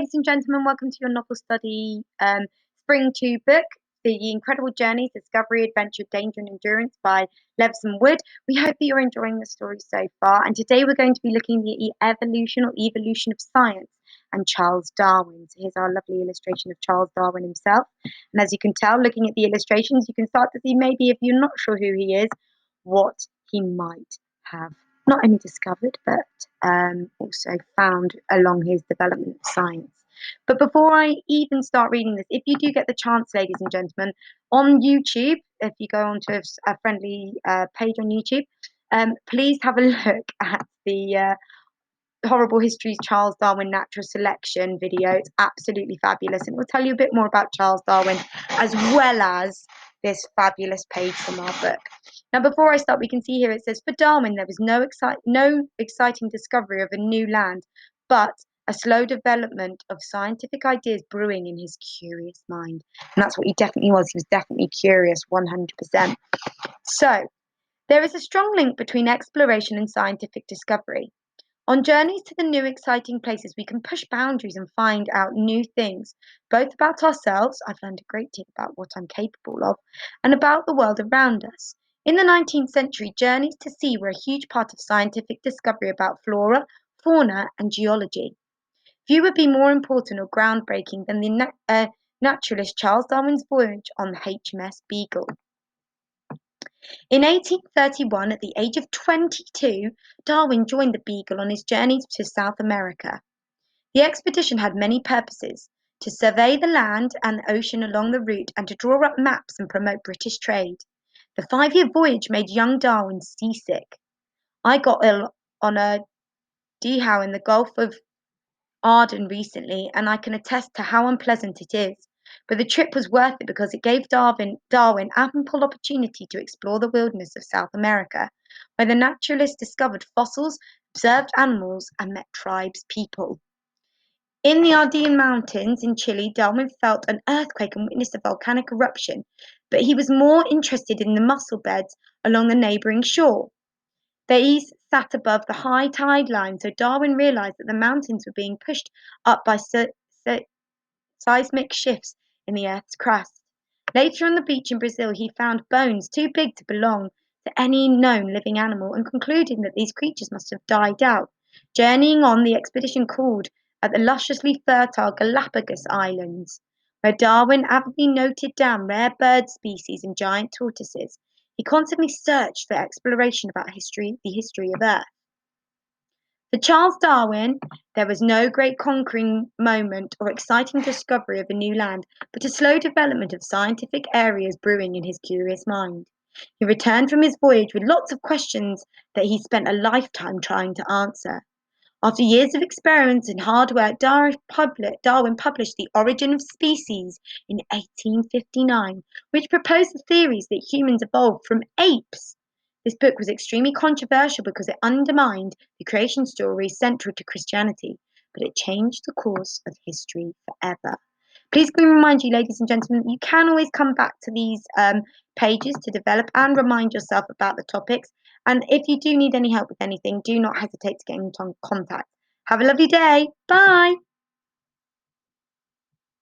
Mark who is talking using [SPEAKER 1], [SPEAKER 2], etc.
[SPEAKER 1] ladies and gentlemen, welcome to your novel study Spring 2 book, The Incredible Journeys, Discovery, Adventure, Danger and Endurance by Levison Wood. We hope that you're enjoying the story so far, and today we're going to be looking at the evolution of science and Charles Darwin. So here's our lovely illustration of Charles Darwin himself, and as you can tell, looking at the illustrations, you can start to see maybe if you're not sure who he is, what he might have not only discovered, but also found along his development of science. But before I even start reading this, if you do get the chance, ladies and gentlemen, on YouTube, if you go onto a friendly page on YouTube, please have a look at the Horrible Histories Charles Darwin Natural Selection video. It's absolutely fabulous, and it will tell you a bit more about Charles Darwin as well as this fabulous page from our book. Now, before I start, we can see here it says, for Darwin, there was no exciting discovery of a new land, but a slow development of scientific ideas brewing in his curious mind. And that's what he definitely was. He was definitely curious, 100%. So, there is a strong link between exploration and scientific discovery. On journeys to the new exciting places, we can push boundaries and find out new things, both about ourselves, I've learned a great deal about what I'm capable of, and about the world around us. In the 19th century, journeys to sea were a huge part of scientific discovery about flora, fauna, and geology. Few would be more important or groundbreaking than the naturalist Charles Darwin's voyage on the HMS Beagle. In 1831, at the age of 22, Darwin joined the Beagle on his journey to South America. The expedition had many purposes: to survey the land and the ocean along the route, and to draw up maps and promote British trade. The 5-year voyage made young Darwin seasick. I got ill on a dhow in the Gulf of Aden recently, and I can attest to how unpleasant it is. But the trip was worth it because it gave Darwin ample opportunity to explore the wilderness of South America, where the naturalist discovered fossils, observed animals, and met tribespeople. In the Andean Mountains in Chile, Darwin felt an earthquake and witnessed a volcanic eruption, but he was more interested in the mussel beds along the neighbouring shore. These sat above the high tide line, so Darwin realised that the mountains were being pushed up by seismic shifts in the Earth's crust. Later on the beach in Brazil, he found bones too big to belong to any known living animal and concluded that these creatures must have died out. Journeying on, the expedition called at the lusciously fertile Galapagos Islands, where Darwin avidly noted down rare bird species and giant tortoises. He constantly searched for exploration about the history of Earth. For Charles Darwin, there was no great conquering moment or exciting discovery of a new land, but a slow development of scientific areas brewing in his curious mind. He returned from his voyage with lots of questions that he spent a lifetime trying to answer. After years of experiments and hard work, Darwin published The Origin of Species in 1859, which proposed the theories that humans evolved from apes. This book was extremely controversial because it undermined the creation story central to Christianity, but it changed the course of history forever. Please let me remind you, ladies and gentlemen, you can always come back to these pages to develop and remind yourself about the topics. And if you do need any help with anything, do not hesitate to get in contact. Have a lovely day. Bye.